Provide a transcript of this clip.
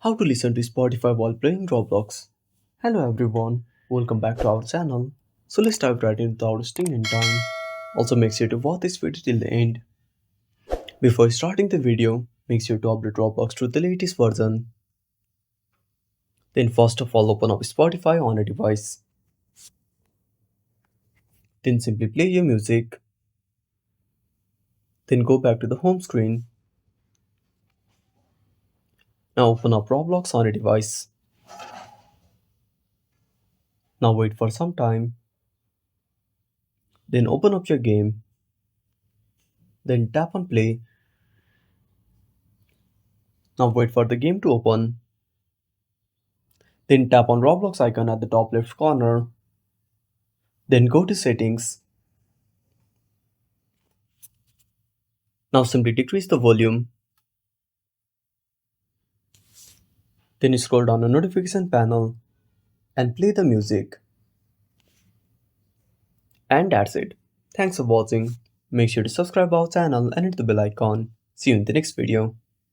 How to listen to Spotify while playing Roblox. Hello everyone, welcome back to our channel. So let's dive right in without wasting any time. Also make sure to watch this video till the end. Before starting the video, make sure to update Roblox to the latest version. Then first of all open up Spotify on a device. Then simply play your music. Then go back to the home screen. Now open up Roblox on a device. Now wait for some time. Then open up your game. Then tap on play. Now wait for the game to open. Then tap on Roblox icon at the top left corner. Then go to settings. Now simply decrease the volume. Then scroll down the notification panel and play the music. And that's it. Thanks for watching. Make sure to subscribe our channel and hit the bell icon. See you in the next video.